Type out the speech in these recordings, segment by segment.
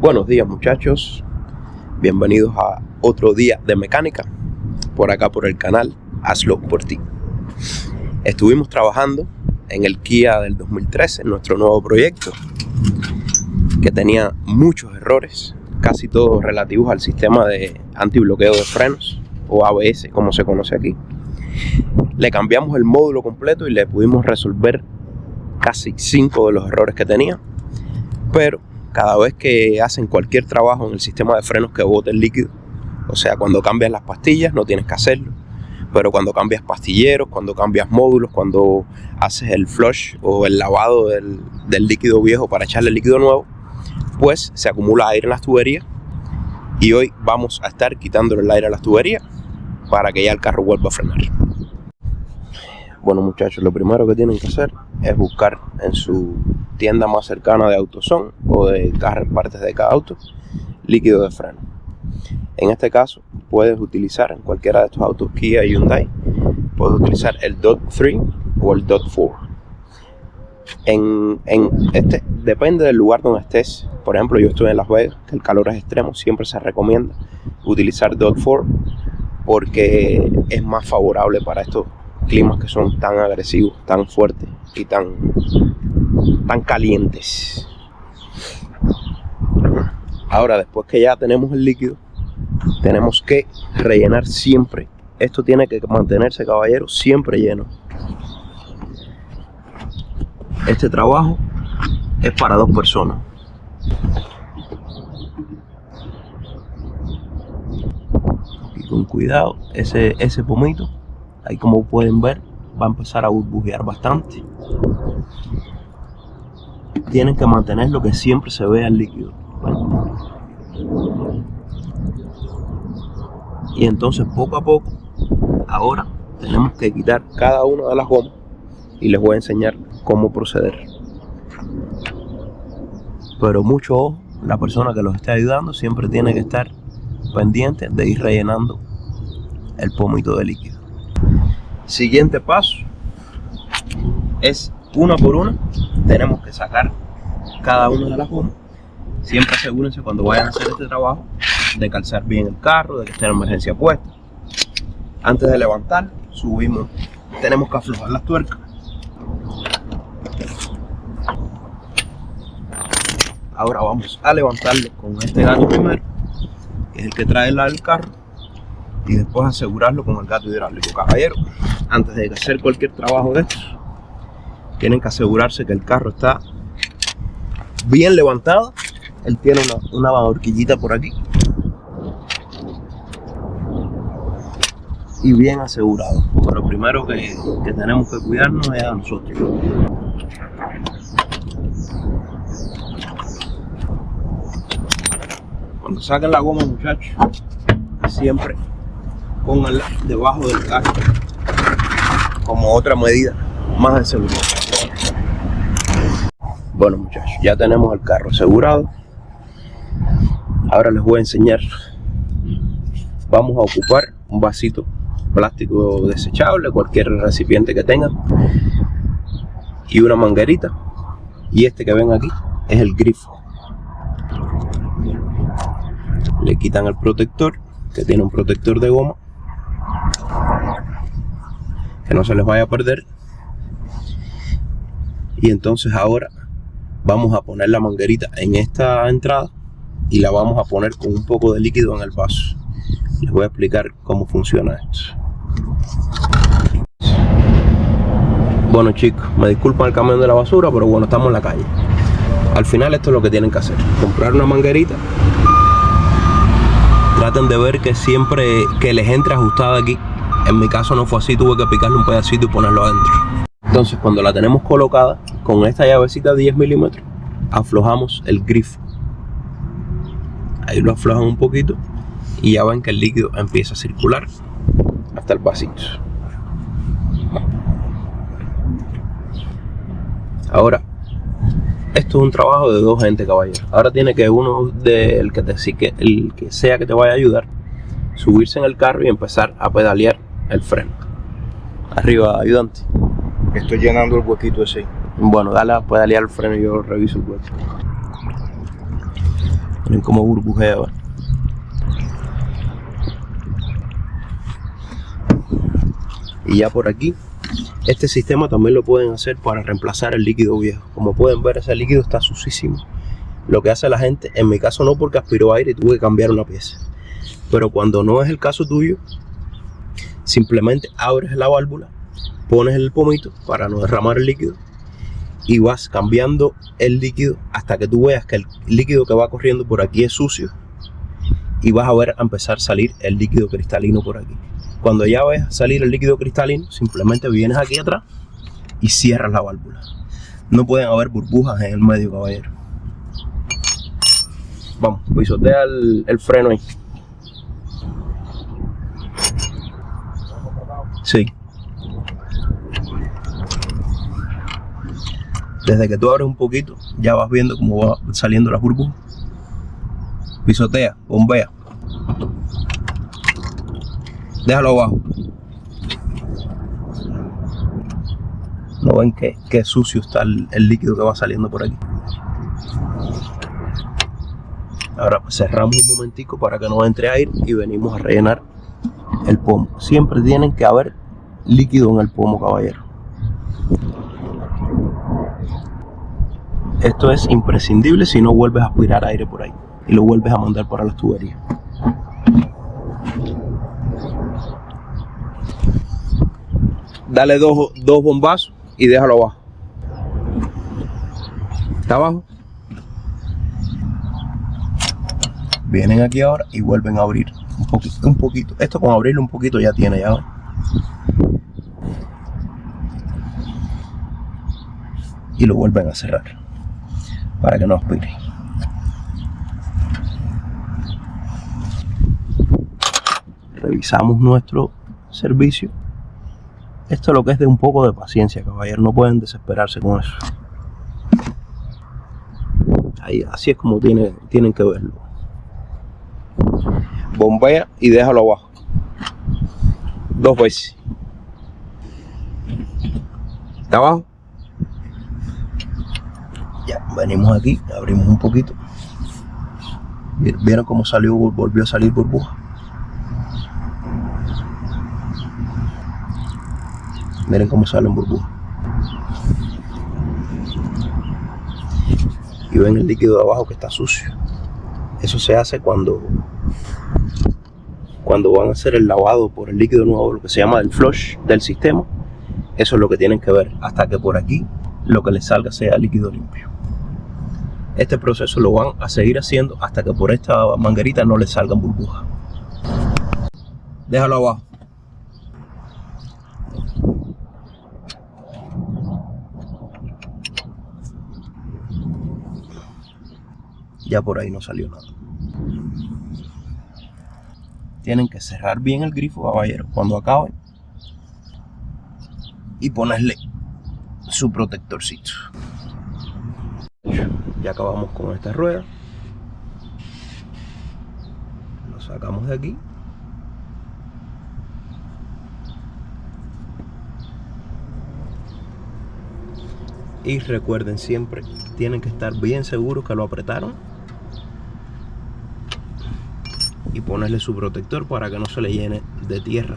Buenos días muchachos, bienvenidos a otro día de mecánica, por acá por el canal Hazlo por ti. Estuvimos trabajando en el Kia del 2013, nuestro nuevo proyecto, que tenía muchos errores, casi todos relativos al sistema de antibloqueo de frenos, o ABS como se conoce aquí. Le cambiamos el módulo completo y le pudimos resolver casi 5 de los errores que tenía, pero cada vez que hacen cualquier trabajo en el sistema de frenos que bote el líquido, o sea, cuando cambias las pastillas no tienes que hacerlo, pero cuando cambias pastilleros, cuando cambias módulos, cuando haces el flush o el lavado del líquido viejo para echarle el líquido nuevo, pues se acumula aire en las tuberías, y hoy vamos a estar quitándole el aire a las tuberías para que ya el carro vuelva a frenar. Bueno muchachos, lo primero que tienen que hacer es buscar en su tienda más cercana de AutoZone o de partes de cada auto líquido de freno. En este caso puedes utilizar en cualquiera de estos autos Kia y Hyundai, puedes utilizar el DOT3 o el DOT4. Depende del lugar donde estés. Por ejemplo, yo estoy en Las Vegas, que el calor es extremo, siempre se recomienda utilizar DOT4 porque es más favorable para estos climas que son tan agresivos, tan fuertes y tan calientes. Ahora, después que ya tenemos el líquido, tenemos que rellenar siempre. Esto tiene que mantenerse, caballero, siempre lleno. Este trabajo es para 2 personas. Y con cuidado, ese pomito, ahí como pueden ver, va a empezar a burbujear bastante. Tienen que mantenerlo que siempre se vea el líquido. Bueno. Y entonces poco a poco, ahora tenemos que quitar cada una de las gomas y les voy a enseñar cómo proceder. Pero mucho ojo, la persona que los esté ayudando siempre tiene que estar pendiente de ir rellenando el pomito de líquido. Siguiente paso es una por una, tenemos que sacar cada una de las gomas. Siempre asegúrense cuando vayan a hacer este trabajo de calzar bien el carro, de que esté en emergencia puesta. Antes de levantar, subimos, tenemos que aflojar las tuercas. Ahora vamos a levantarlo con este gato primero, que es el que trae el carro, y después asegurarlo con el gato hidráulico. Caballero, antes de hacer cualquier trabajo de estos, tienen que asegurarse que el carro está bien levantado. Él tiene una horquillita por aquí y bien asegurado. Pero lo primero que tenemos que cuidarnos es a nosotros. Cuando saquen la goma, muchachos, siempre pónganla debajo del carro como otra medida más de seguridad. Bueno muchachos, ya tenemos el carro asegurado. Ahora les voy a enseñar. Vamos a ocupar un vasito plástico desechable, cualquier recipiente que tengan, y una manguerita, y este que ven aquí es el grifo. Le quitan el protector, que tiene un protector de goma, que no se les vaya a perder. Y entonces ahora vamos a poner la manguerita en esta entrada y la vamos a poner con un poco de líquido en el vaso. Les voy a explicar cómo funciona esto. Bueno chicos, me disculpan el camión de la basura, pero bueno, estamos en la calle. Al final esto es lo que tienen que hacer: comprar una manguerita. Traten de ver que siempre que les entre ajustada aquí. En mi caso no fue así, tuve que picarle un pedacito y ponerlo adentro. Entonces cuando la tenemos colocada, con esta llavecita de 10 milímetros, aflojamos el grifo. Ahí lo aflojan un poquito y ya ven que el líquido empieza a circular hasta el vasito. Ahora, esto es un trabajo de 2 gente, caballero. Ahora tiene que uno el que sea que te vaya a ayudar, subirse en el carro y empezar a pedalear el freno. Arriba, ayudante. Estoy llenando el huequito ese. Bueno, dale a pedalear el freno y yo reviso el hueco. Miren cómo burbujea, ¿verdad? Y ya por aquí, este sistema también lo pueden hacer para reemplazar el líquido viejo. Como pueden ver, ese líquido está sucísimo. Lo que hace la gente, en mi caso no, porque aspiró aire y tuve que cambiar una pieza. Pero cuando no es el caso tuyo, simplemente abres la válvula, pones el pomito para no derramar el líquido y vas cambiando el líquido hasta que tú veas que el líquido que va corriendo por aquí es sucio y vas a ver a empezar a salir el líquido cristalino por aquí. Cuando ya ves salir el líquido cristalino, simplemente vienes aquí atrás y cierras la válvula. No pueden haber burbujas en el medio, caballero. Vamos, pisotea el freno ahí. Sí. Desde que tú abres un poquito, ya vas viendo cómo va saliendo las burbujas. Pisotea, bombea. Déjalo abajo. ¿No ven qué sucio está el líquido que va saliendo por aquí? Ahora cerramos un momentico para que no entre aire y venimos a rellenar el pomo. Siempre tienen que haber líquido en el pomo, caballero. Esto es imprescindible si no vuelves a aspirar aire por ahí y lo vuelves a mandar para las tuberías. Dale dos bombazos y déjalo abajo. ¿Está abajo? Vienen aquí ahora y vuelven a abrir un poquito. Esto con abrirlo un poquito ya tiene, ya ven. Y lo vuelven a cerrar para que no aspire. Revisamos nuestro servicio. Esto es lo que es de un poco de paciencia, caballero. No pueden desesperarse con eso. Ahí, así es como tienen que verlo. Bombea y déjalo abajo 2 veces. ¿Está abajo? Ya, venimos aquí, abrimos un poquito. ¿Vieron cómo salió? Volvió a salir burbuja. Miren cómo salen burbujas. Y ven el líquido de abajo que está sucio. Eso se hace cuando van a hacer el lavado por el líquido nuevo, lo que se llama el flush del sistema. Eso es lo que tienen que ver, hasta que por aquí lo que les salga sea líquido limpio. Este proceso lo van a seguir haciendo hasta que por esta manguerita no les salgan burbujas. Déjalo abajo. Ya por ahí no salió nada. Tienen que cerrar bien el grifo, caballero, cuando acaben, y ponerle su protectorcito. Ya acabamos con esta rueda. Lo sacamos de aquí. Y recuerden siempre, tienen que estar bien seguros que lo apretaron. Y ponerle su protector para que no se le llene de tierra.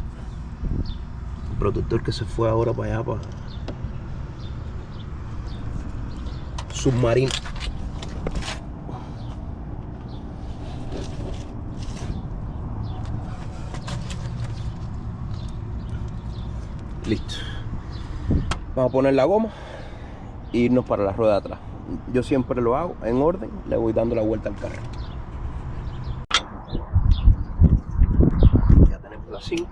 El protector que se fue ahora para allá, para submarino. Listo. Vamos a poner la goma e irnos para la rueda de atrás. Yo siempre lo hago en orden, le voy dando la vuelta al carro. Ya tenemos las 5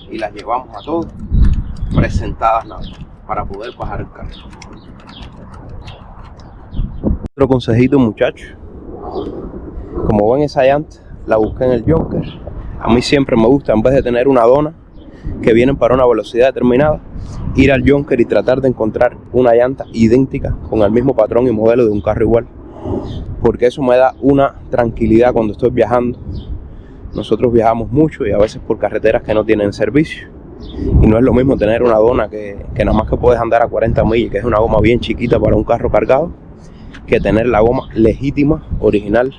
y las llevamos a todas presentadas nada para poder bajar el carro. Otro consejito, muchachos, como ven esa llanta la busqué en el Jonker. A mí siempre me gusta, en vez de tener una dona que vienen para una velocidad determinada, ir al Jonker y tratar de encontrar una llanta idéntica con el mismo patrón y modelo de un carro igual, porque eso me da una tranquilidad cuando estoy viajando. Nosotros viajamos mucho y a veces por carreteras que no tienen servicio, y no es lo mismo tener una dona que nada más que puedes andar a 40 millas, que es una goma bien chiquita para un carro cargado, que tener la goma legítima, original,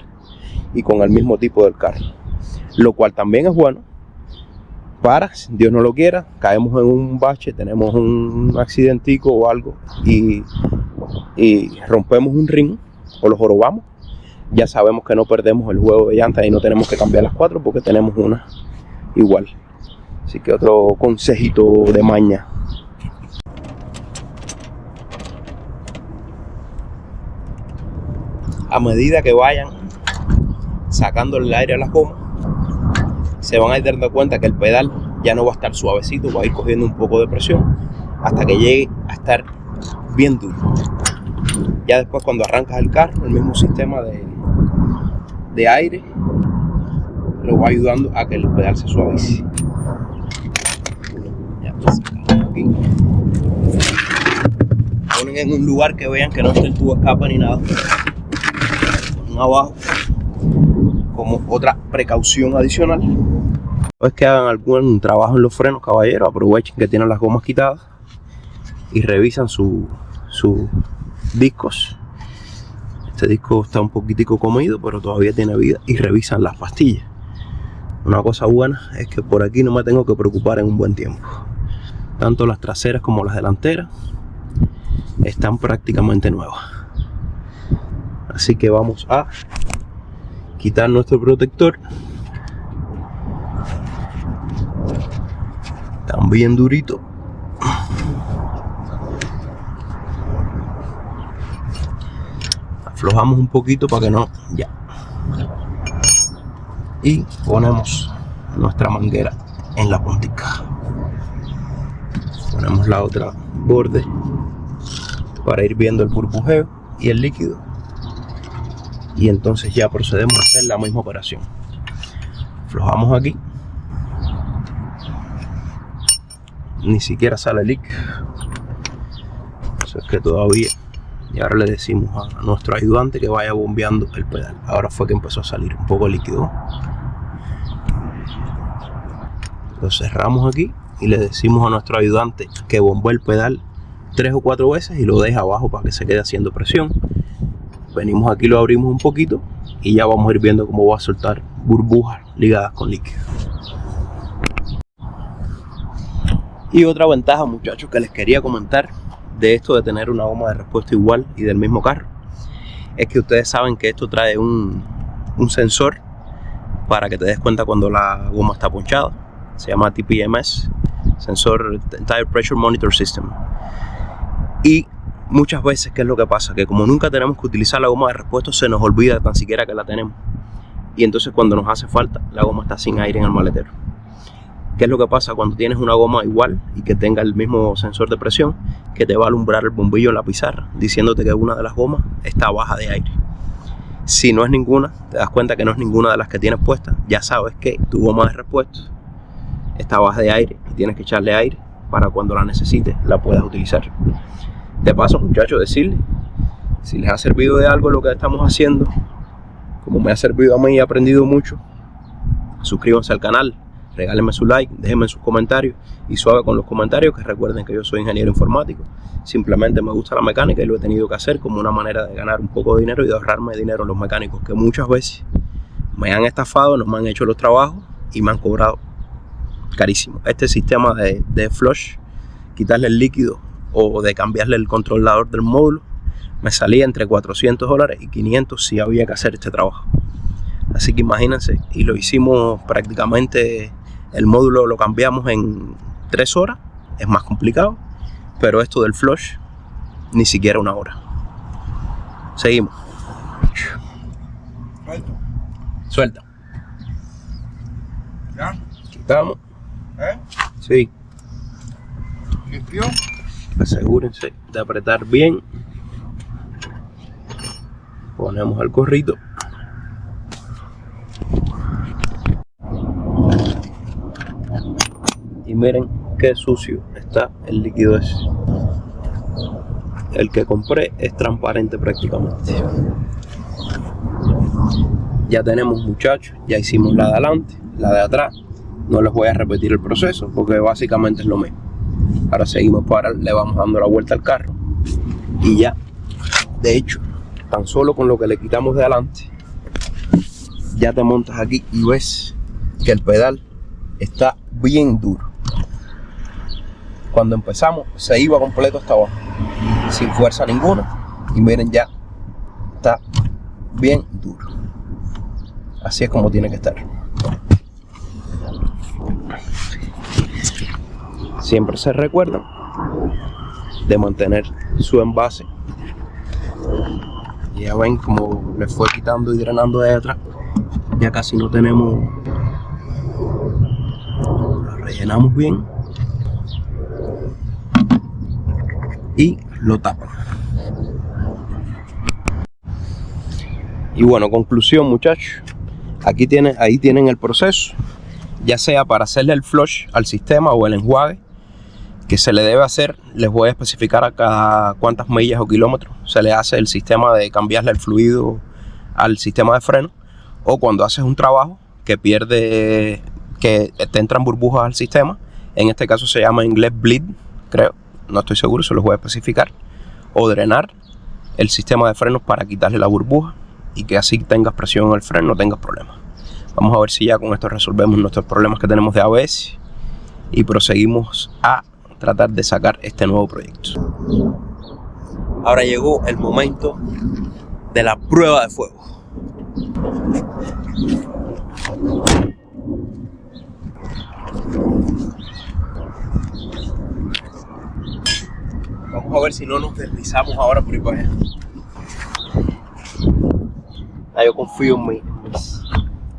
y con el mismo tipo del carro, lo cual también es bueno para, si Dios no lo quiera, caemos en un bache, tenemos un accidentico o algo y rompemos un ring o lo jorobamos, ya sabemos que no perdemos el juego de llantas y no tenemos que cambiar las 4 porque tenemos una igual. Así que otro consejito de maña. A medida que vayan sacando el aire a las gomas, se van a ir dando cuenta que el pedal ya no va a estar suavecito, va a ir cogiendo un poco de presión hasta que llegue a estar bien duro. Ya después, cuando arrancas el carro, el mismo sistema de aire lo va ayudando a que el pedal se suavice. Ya, sacamos aquí. Ponen en un lugar que vean que no esté el tubo de escape ni nada. Ponen abajo como otra precaución adicional. Es que hagan algún trabajo en los frenos, caballeros, aprovechen que tienen las gomas quitadas y revisan sus discos. Este disco está un poquitico comido, pero todavía tiene vida, y revisan las pastillas. Una cosa buena es que por aquí no me tengo que preocupar en un buen tiempo. Tanto las traseras como las delanteras están prácticamente nuevas. Así que vamos a quitar nuestro protector. También durito. Aflojamos un poquito para que no, ya. Y ponemos nuestra manguera en la puntica. Ponemos la otra borde para ir viendo el burbujeo y el líquido. Y entonces ya procedemos a hacer la misma operación. Aflojamos aquí. Ni siquiera sale líquido. Eso es que todavía. Y ahora le decimos a nuestro ayudante que vaya bombeando el pedal. Ahora fue que empezó a salir un poco de líquido. Lo cerramos aquí y le decimos a nuestro ayudante que bombee el pedal 3 o 4 veces y lo deja abajo para que se quede haciendo presión. Venimos aquí, lo abrimos un poquito y ya vamos a ir viendo cómo va a soltar burbujas ligadas con líquido. Y otra ventaja, muchachos, que les quería comentar de esto de tener una goma de repuesto igual y del mismo carro, es que ustedes saben que esto trae un sensor para que te des cuenta cuando la goma está ponchada. Se llama TPMS, Sensor Tire Pressure Monitor System. Y muchas veces, ¿qué es lo que pasa? Que como nunca tenemos que utilizar la goma de repuesto, se nos olvida tan siquiera que la tenemos. Y entonces cuando nos hace falta, la goma está sin aire en el maletero. ¿Qué es lo que pasa cuando tienes una goma igual y que tenga el mismo sensor de presión? Que te va a alumbrar el bombillo en la pizarra diciéndote que una de las gomas está baja de aire. Si no es ninguna, te das cuenta que no es ninguna de las que tienes puestas, ya sabes que tu goma de repuesto está baja de aire y tienes que echarle aire para cuando la necesites la puedas utilizar. De paso, muchachos, decirles, si les ha servido de algo lo que estamos haciendo, como me ha servido a mí y he aprendido mucho, suscríbanse al canal, regálenme su like, déjenme sus comentarios y suave con los comentarios, que recuerden que yo soy ingeniero informático. Simplemente me gusta la mecánica y lo he tenido que hacer como una manera de ganar un poco de dinero y de ahorrarme dinero a los mecánicos que muchas veces me han estafado, no me han hecho los trabajos y me han cobrado carísimo. Este sistema de flush, quitarle el líquido o de cambiarle el controlador del módulo, me salía entre $400 y 500 si había que hacer este trabajo. Así que imagínense, y lo hicimos prácticamente, el módulo lo cambiamos en 3 horas, es más complicado, pero esto del flush, ni siquiera 1 hora. Seguimos. Suelta. ¿Ya? Quitamos. ¿Eh? Sí. ¿Limpio? Asegúrense de apretar bien. Ponemos el corrito. Y miren qué sucio está el líquido ese. El que compré es transparente prácticamente. Ya tenemos, muchachos, ya hicimos la de adelante, la de atrás. No les voy a repetir el proceso porque básicamente es lo mismo. Ahora seguimos para, le vamos dando la vuelta al carro y ya, de hecho, tan solo con lo que le quitamos de adelante, ya te montas aquí y ves que el pedal está bien duro. Cuando empezamos se iba completo hasta abajo, sin fuerza ninguna, y miren, ya está bien duro. Así es como tiene que estar. Siempre se recuerdan de mantener su envase. Ya ven como le fue quitando y drenando de atrás. Ya casi no tenemos. Lo rellenamos bien y lo tapan. Y bueno, conclusión, muchachos, ahí tienen el proceso, ya sea para hacerle el flush al sistema o el enjuague que se le debe hacer. Les voy a especificar a cada cuántas millas o kilómetros se le hace el sistema de cambiarle el fluido al sistema de freno, o cuando haces un trabajo que te entran burbujas al sistema. En este caso se llama en inglés bleed, creo, no estoy seguro, se los voy a especificar. O drenar el sistema de frenos para quitarle la burbuja y que así tengas presión en el freno, no tengas problemas. Vamos a ver si ya con esto resolvemos nuestros problemas que tenemos de ABS y proseguimos a tratar de sacar este nuevo proyecto. Ahora llegó el momento de la prueba de fuego. Vamos a ver si no nos deslizamos ahora por ahí para allá. Yo confío en mis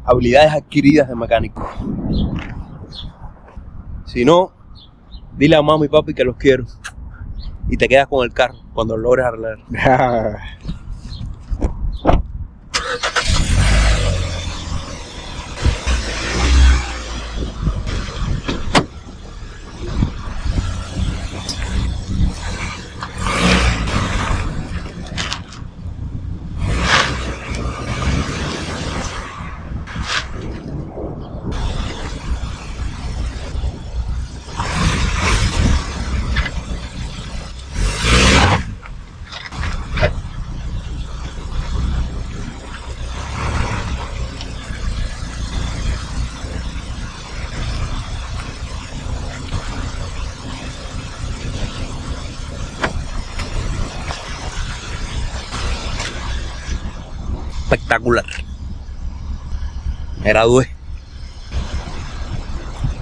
habilidades adquiridas de mecánico. Si no, dile a mami y papi que los quiero y te quedas con el carro cuando lo logres arreglar. Espectacular. Me gradué.